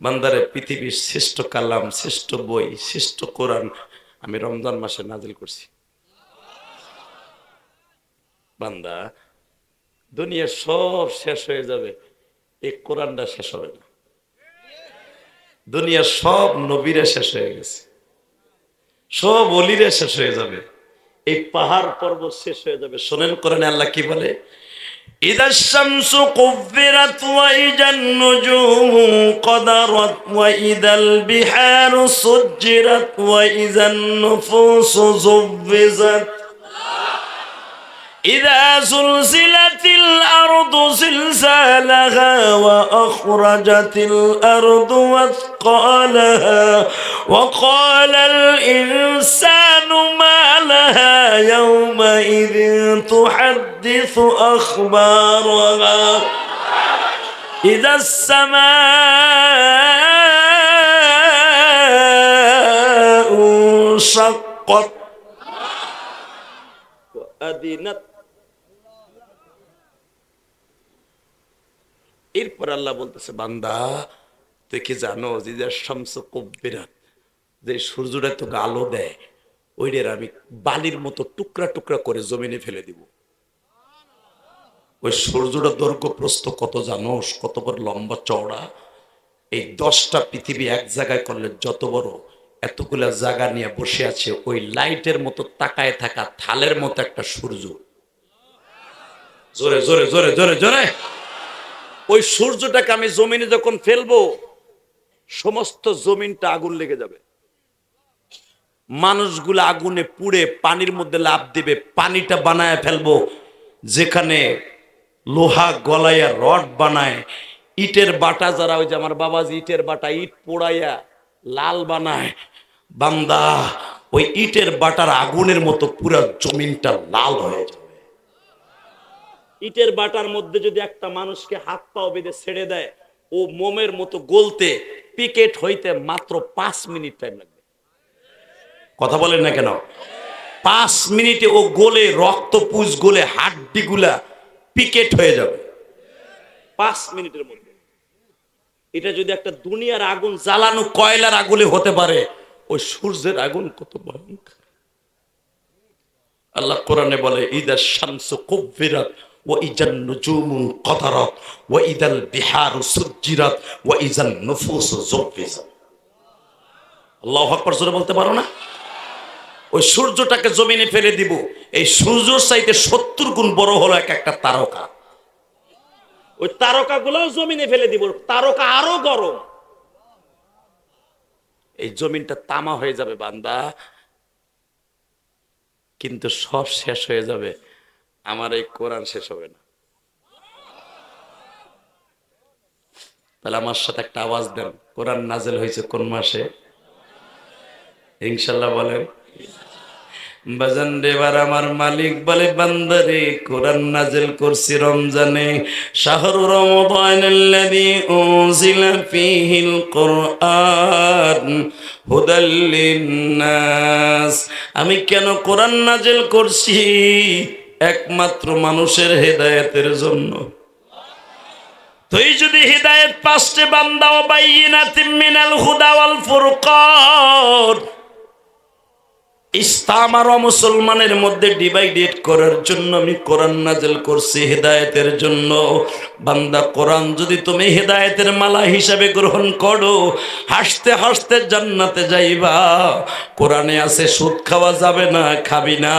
বান্দারে পৃথিবীর শ্রেষ্ঠ কালাম, শ্রেষ্ঠ বই, শ্রেষ্ঠ কোরআন আমি রমজান মাসে নাজিল করছি। বান্দা, দুনিয়ার সব শেষ হয়ে যাবে, এই কোরআনটা শেষ হবে না। দুনিয়ার সব নবীরা শেষ হয়ে গেছে, সব অলিরা শেষ হয়ে যাবে, এই পাহাড় পর্বত শেষ হয়ে যাবে। শোনেন কোরআনে আল্লাহ কি বলে, ইদা শামসু কুব্বিরাত ওয়া ইদান নুজুমু কদারাত ওয়া ইদাল বিহারু সুজ্জিরাত ওয়া ইদান নুফুসু যুব্বিজাত ইদা যুলজিলাতিল আরদু জিলজালাহা ওয়া আখরাজাতিল আরদু ওয়াসকালাহা ওয়া ক্বালাল ইনসানু মা লাহা ইয়াওমাইযিন তুহাদ্দিসু আখবারাহা ইদাস সামাউ শাক্কাত ওয়া আদিনাত। এরপর আল্লাহ বলতেছে, বান্দা তুই কি জানো যে শামস কুব্বিরাত, যে সূর্যটা তোকে আলো দেয়, ওইটার আমি বালির মতো টুকরা টুকরা করে জমিনে ফেলে দিব। ওই সূর্যটা দৈর্ঘ্য প্রস্থ কত জানোস, কত বড় লম্বা চওড়া? এই 10টা পৃথিবী এক জায়গায় করলে যত বড়, এতগুলা জায়গা নিয়ে বসে আছে ওই লাইটের মতো তাকায় থাকা থালের মতো একটা সূর্য। জোরে জোরে জোরে জোরে জোরে। ওই সূর্যটাকে আমি জমিনে যখন ফেলবো, সমস্ত জমিনটা আগুন লেগে যাবে, মানুষগুলো আগুনে পুড়ে পানির মধ্যে লাফ দিবে, পানিটা বানায় ফেলবো যেখানে লোহা গলাইয়া রড বানায়, ইটের বাটা, যারা ওই যে আমার বাবাজি ইটের বাটা ইট পোড়াইয়া লাল বানায়, বান্দা ওই ইটের বাটার আগুনের মতো পুরো জমিনটা লাল হয়ে যাবে। ইটের বাটার মধ্যে যদি একটা মানুষকে হাত পাও বেঁধে ছেড়ে দেয়, ও মোমের মতো গলতে, পিকেট হইতে মাত্র 5 মিনিট টাইম লাগবে। কথা বলেন না কেন? 5 মিনিটে ও গলে, রক্ত পুষ গলে হাড্ডি গুলা পিকেট হয়ে যাবে 5 মিনিটের মধ্যে। এটা যদি একটা দুনিয়ার আগুন জ্বালানো কয়লার আগুনে হতে পারে, ওই সূর্যের আগুন কত ভয়ঙ্কর। আল্লাহ কোরআনে বলে, ইদা শামসু কুব্বিরাত ওয়া ইদান নুজুমু কদারাত ওয়া ইদাল বিহারু সুজ্জিরাত ওয়া ইদান নুফুসু যুব্বিজাত। আল্লাহু আকবার, জোরে বলতে পারো না? ওই সূর্যটাকে জমিনে ফেলে দিব, এই সূর্যের চাইতে 70 গুণ বড় হলো এক একটা তারকা। ওই তারকা গুলাও জমিনে ফেলে দিব, তারকা আরো গরম। এই জমিনটা তামা হয়ে যাবে বান্দা, কিন্তু সব শেষ হয়ে যাবে, আমার এই কোরআন শেষ হবে না। তাহলে আমার সাথে একটা আওয়াজ দেন, কোরআন নাজিল হয়েছে কোন মাসে? ইনশাল্লাহ বলেন। বাজান দেবার আমার মালিক বলে, বান্দারে কোরআন নাজিল করছি রমজানে, শাহরু রমাদানাল্লাযী উনজিলা ফীহিল কুরআন হুদাল লিন্নাস। আমি কেন কোরআন নাজিল করছি? একমাত্র মানুষের হেদায়েতের জন্য। তুই যদি হিদায়াত পাসতে বান্দা, ও বাইয়িনাতিম মিনাল হুদা ওয়াল ফুরকান, ইসলাম আর মুসলমানের মধ্যে ডিভাইডেড করার জন্য আমি কোরআন নাজিল করছি হেদায়েতের জন্য। বান্দা, কোরআন যদি তুমি হেদায়েতের মালা হিসাবে গ্রহণ করো, হাসতে হাসতে জান্নাতে যাইবা। কোরআনে আছে সুদ খাওয়া যাবে না, খাবি না।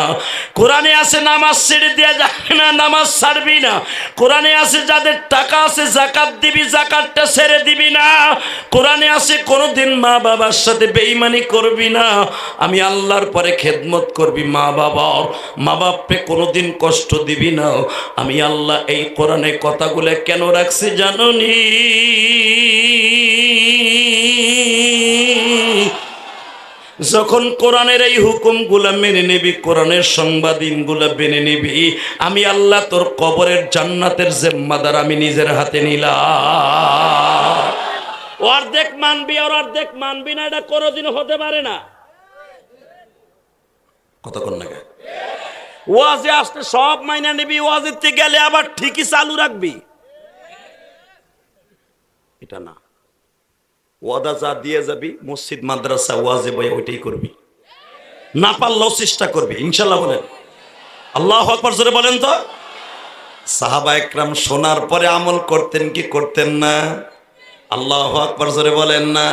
কোরআনে আছে নামাজ ছেড়ে দেওয়া যাবে না, নামাজ ছাড়বি না। কোরআনে আছে যাদের টাকা আছে যাকাত দিবি, যাকাতটা ছেড়ে দিবি না। কোরআনে আছে কোনোদিন মা বাবার সাথে বেঈমানি করবি না। আমি আল্লাহর পরে খেদমত করবি, মা বাপকে কোনোদিন কষ্ট দিবি না। আমি আল্লাহ এই কোরআনে কথাগুলো কেন রাখছি জানোনি? যখন কোরআনের এই হুকুমগুলা মেনে নিবি, কোরআনের সংবাদিনগুলা মেনে নিবি, আমি আল্লাহ তোর কবরের জান্নাতের জিম্মাদার আমি নিজের হাতে নিলাম। অর্ধেক মানবি আর অর্ধেক মানবি না, এটা কোনোদিন হতে পারে না। কথা কন না, ওয়াজে আসতে সব মাইনা নিবি, ওয়াজেতে গেলে আবার ঠিকই চালু রাখবি, এটা না। ওয়াদা যা দিয়ে যাবি মসজিদ মাদ্রাসা ওয়াজে বই ওইটাই করবি, না পারলেও চেষ্টা করবি ইনশাল্লাহ। বলেন আল্লাহু আকবার, জোরে বলেন তো। সাহাবা একরাম শোনার পরে আমল করতেন কি করতেন না? আল্লাহু আকবার, জোরে বলেন না।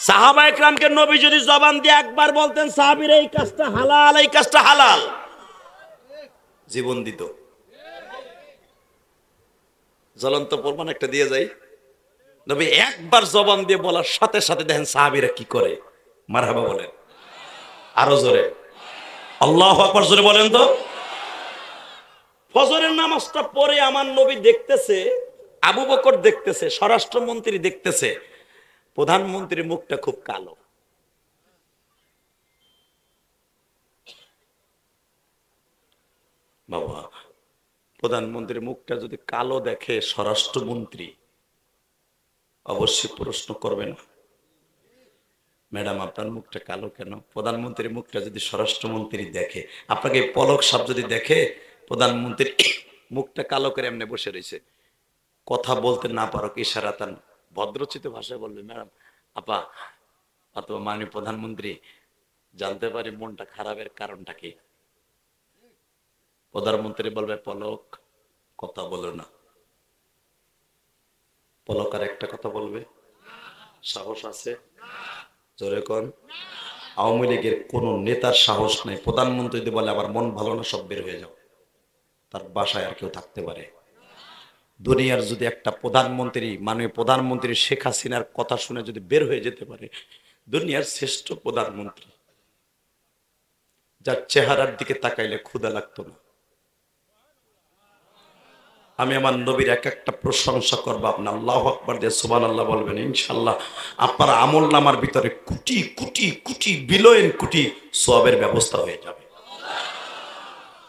সাহাবা একরামকে নবী যদি জবান দিয়ে একবার বলতেন সাহাবীরা এই কাজটা হালাল, এই কাজটা হালাল, জীবন দিত। জ্বলন্ত প্রমাণ একটা দিয়ে যাই, নবী একবার জবান দিয়ে বলার সাথে সাথে দেখেন সাহাবীরা কি করে। মারহাবা বলেন আরো জোরে, আল্লাহু আকবার, জোরে বলেন তো। ফজরের নামাজটা পরে আমার নবী দেখতেছে, আবু বকর দেখতেছে, স্বরাষ্ট্রমন্ত্রী দেখতেছে প্রধানমন্ত্রীর মুখটা খুব কালো। বাবা, প্রধানমন্ত্রীর মুখটা যদি কালো দেখে স্বরাষ্ট্রমন্ত্রী অবশ্যই প্রশ্ন করবে না, ম্যাডাম আপনার মুখটা কালো কেন? প্রধানমন্ত্রীর মুখটা যদি স্বরাষ্ট্রমন্ত্রী দেখে, আপনাকে পলক সাপ যদি দেখে প্রধানমন্ত্রীর মুখটা কালো করে এমনি বসে রয়েছে, কথা বলতে না পারো ইশারাতান ভদ্রচিত ভাষায় বলবে, ম্যাডাম আপা অথবা মাননীয় প্রধানমন্ত্রী জানতে পারি মনটা খারাপের কারণটা কি? প্রধানমন্ত্রী বলবে পলক কথা বলো না। পলক আর একটা কথা বলবে, সাহস আছে? জোরে কোন। আওয়ামী লীগের কোন নেতার সাহস নাই, প্রধানমন্ত্রী যদি বলে আমার মন ভালো না সব বের হয়ে যাও, তার বাসায় আর কেউ থাকতে পারে? দুনিয়ার যদি একটা প্রধানমন্ত্রী মাননীয় প্রধানমন্ত্রী শেখ হাসিনার কথা শুনে যদি বের হয়ে যেতে পারে, দুনিয়ার শ্রেষ্ঠ প্রধানমন্ত্রী, যার চেহারার দিকে তাকাইলে ক্ষুধা লাগতো না। আমি আমার নবীর এক একটা প্রশংসা করবো, আপনি আল্লাহু আকবার দিয়ে সুবহানাল্লাহ বলবেন, ইনশাআল্লাহ আপনার আমল নামার ভিতরে কোটি কোটি কোটি বিলিয়ন কোটি সওয়াবের ব্যবস্থা হয়ে যাবে।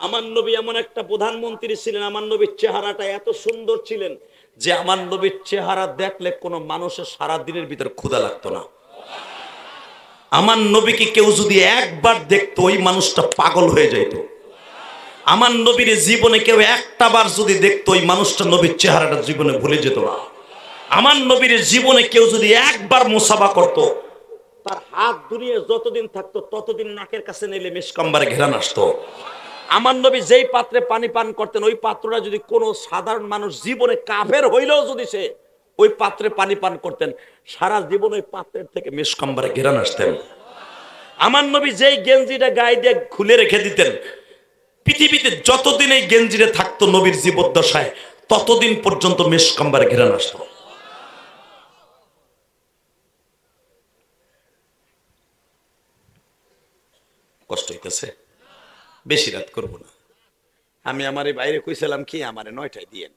আমার নবী এমন একটা প্রধানমন্ত্রী ছিলেন, আমার নবীর চেহারাটা এত সুন্দর ছিলেন যে আমার নবীর চেহারা দেখলে কোনো মানুষের সারা দিনের ভিতর ক্ষুধা লাগতো না। আমার নবীকে কেউ যদি একবার দেখতো ওই মানুষটা পাগল হয়ে যাইত। আমার নবীর জীবনে কেউ একটা বার যদি দেখতো ওই মানুষটা নবীর চেহারাটা জীবনে ভুলে যেত না। আমার নবীর জীবনে কেউ যদি একবার মুসাফা করত, তার হাত দুনিয়া যতদিন থাকতো ততদিন নাকের কাছে নিলে মিসকাম্বারে ঘেরান আসতো। আমার নবী যেই পাত্রে পানি পান করতেন ওই পাত্রটা যদি কোনো সাধারণ মানুষ জীবনে কাফের হইলেও যদি সে ওই পাত্রে পানি পান করতেন, সারা জীবন ওই পাত্রের থেকে মিসকাম্বারে ঘেরান আসতেন। আমার নবী যেই গেঞ্জিটা গায়ে দিয়ে খুলে রেখে দিতেন, পৃথিবীতে যতদিন এই গেঞ্জিরে থাকতো নবীর জীবদ্দশায় ততদিন পর্যন্ত মিসকাম্বারে ঘেরান আসতো। কষ্ট হইতেছে, বেশি রাত করবো না। আমি আমার এই বাইরে কইছিলাম কি আমারে 9টায় দিয়েন,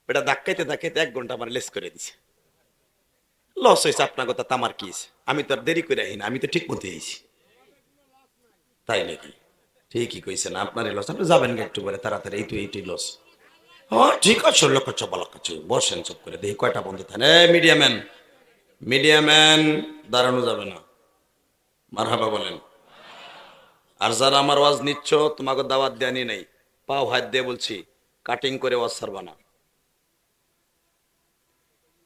এটা ধাক্কাইতে ধাক্কাইতে 1 ঘন্টা আমার লেস করে দিছে। লস হয়েছে আপনার কথা, তামার কি? আমি তো আর দেরি করে আহি না, আমি তো ঠিক মতো আইছি। তাই নাকি? ঠিকই কইছেন, আপনারই লস। আপনি যাবেন একটু পরে তাড়াতাড়ি, এইটাই লস। হ্যাঁ ঠিক আছে, লোক বলা কাছে বসেন চুপ করে, দেখি কয়টা বন্ধ থাকেন। মিডিয়াম্যান, মিডিয়াম্যান দাঁড়ানো যাবে না। মারহাবা বলেন। আর যারা আমার ওয়াজ নিচ্ছ তোমাকে দাওয়াত দেয়নি নাই, পাও হাত দিয়ে বলছি কাটিং করে ওয়াজ সারবা না।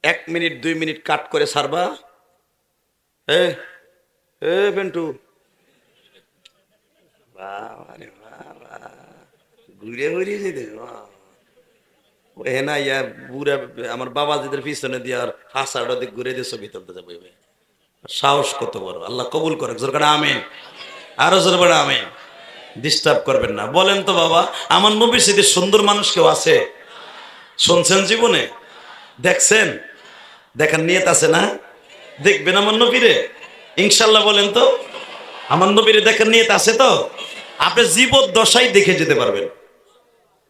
1 মিনিট 2 মিনিট কাট করে সারবা। এ বেন্টু ঘুরে ঘুরে যেতে না ইয়া বুড়া আমার বাবা যেদের পিছনে দিয়ে আর হাসাটা দিয়ে ঘুরে দিয়ে ছবি তুলতে যাবো। সাহস কত বড়, আল্লাহ কবুল করে। আমিন, আরো জোর বড় আমিন। ডিস্টার্ব করবেন না। বলেন তো বাবা, আমার নবীর সাথে সুন্দর মানুষ কেউ আছে? শুনছেন জীবনে? দেখছেন? দেখার নিয়ত আছে না? দেখবেন আমার নবীরে ইনশাল্লাহ। বলেন তো আমার নবীরে দেখার নিয়ত আছে তো? আপনি জীবদ্দশায় দেখে যেতে পারবেন।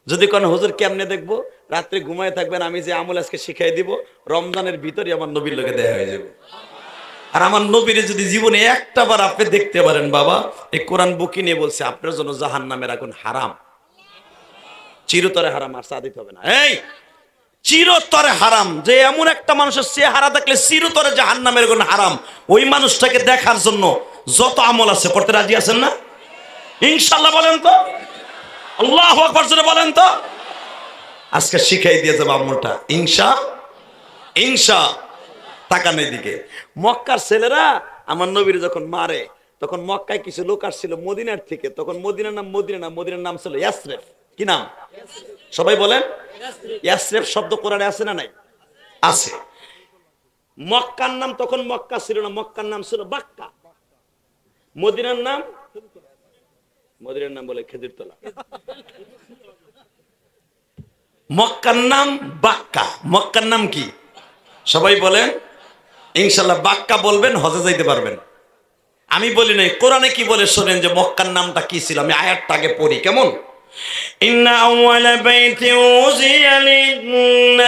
যদি কোন হুজুর কেমনে দেখবো, রাত্রে ঘুমায় থাকবেন, আমি যে আমল আজকে শিখাই দিব রমজানের ভিতরে আমার নবীর লোকে দেখা হয়ে যাবে। আর আমার নবীরে যদি জীবনে একটা বার আপনি দেখতে পারেন, বাবা এই কোরআন বুকি নিয়ে বলছে আপনার জন্য জাহান্নামের আগুন হারাম, চিরতরে হারাম। আর চা দিতে হবে না, এই চিরতরে হারাম। যে এমন একটা মানুষের চেহারা দেখলে চিরতরে জাহান্নামের আগুন হারাম, ওই মানুষটাকে দেখার জন্য যত আমল আছে করতে রাজি আছেন না? ইনশাআল্লাহ বলেন তো, আল্লাহু আকবার জোরে বলেন তো। আজকে শিখাই দিয়ে যাবো আমলটা ইনশা ইনশা তাকান এইদিকে। মক্কার ছেলেরা আমার নবীর যখন মারে, তখন মক্কায় কিছু লোক আসছিল মদিনার থেকে, তখন মদিনার নাম মদিনা না, মদিনার নাম ছিল ইয়াসরেফ। কি নাম? সবাই বলেন। ইয়াসরেফ শব্দ কোরআনে আছে না নাই? আছে। মক্কার নাম তখন মক্কা ছিল না, মক্কার নাম ছিল বাক্কা। মদিনার নাম, মদিনার নাম বলে খেজুরতলা। মক্কার নাম বাক্কা। মক্কার নাম কি? সবাই বলেন। ইনশাল্লাহ বাক্কা বলবেন, হজে যাইতে পারবেন। আমি বলি নাই, কোরআনে কি বলে শোনেন যে মক্কার নামটা কি ছিল। আমি আয়াতটা আগে পড়ি, কেমন? ইন্না আউয়ালা বাইতি উযিয়া লিন-নাস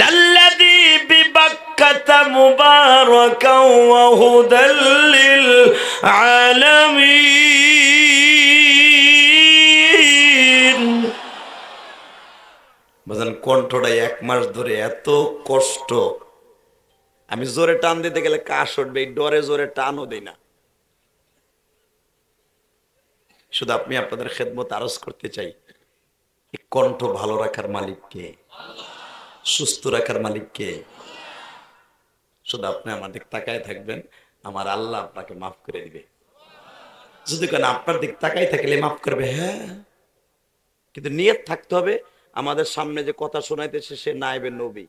লাল্লাযী বিবাক্কাতা মুবারাকাও ওয়া হুদাল লিল আলামিন। বুঝলেন, কণ্ঠটাই 1 মাস ধরে এত কষ্ট, আমি জোরে টান দিতে গেলে কাশ উঠবে, এই ডরে জোরে টানও দেই না। শুধু আপনি আপনাদের খেদমত আরজ করতে চাই, এই কণ্ঠ ভালো রাখার মালিক কে? সুস্থ রাখার মালিক কে? শুধু আপনি আমার দিক তাকায় থাকবেন, আমার আল্লাহ আপনাকে মাফ করে দিবে। যদি কেন আপনার দিক তাকায় থাকলে মাফ করবে, হ্যাঁ, কিন্তু নিয়ত থাকতে হবে আমাদের সামনে যে কথা শোনাইতেছে সে নায়েবে নবী।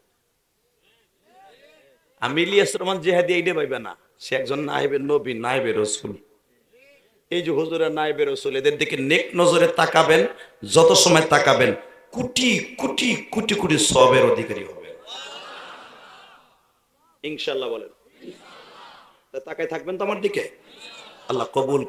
আমি ইলিয়াস রহমান জিহাদি এইটা পাইবে না, সে একজন নায়েবে নবী, নায়েবে রসুল। এই যে হুজুরা নায়েবে রসুল, এদের দিকে নেক নজরে তাকাবেন, যত সময় তাকাবেন কোটি কোটি কোটি কোটি সওয়াবের অধিকারী হবে ইনশাআল্লাহ। বলেন, তাকায় থাকবেন তো আমার দিকে, আল্লাহ কবুল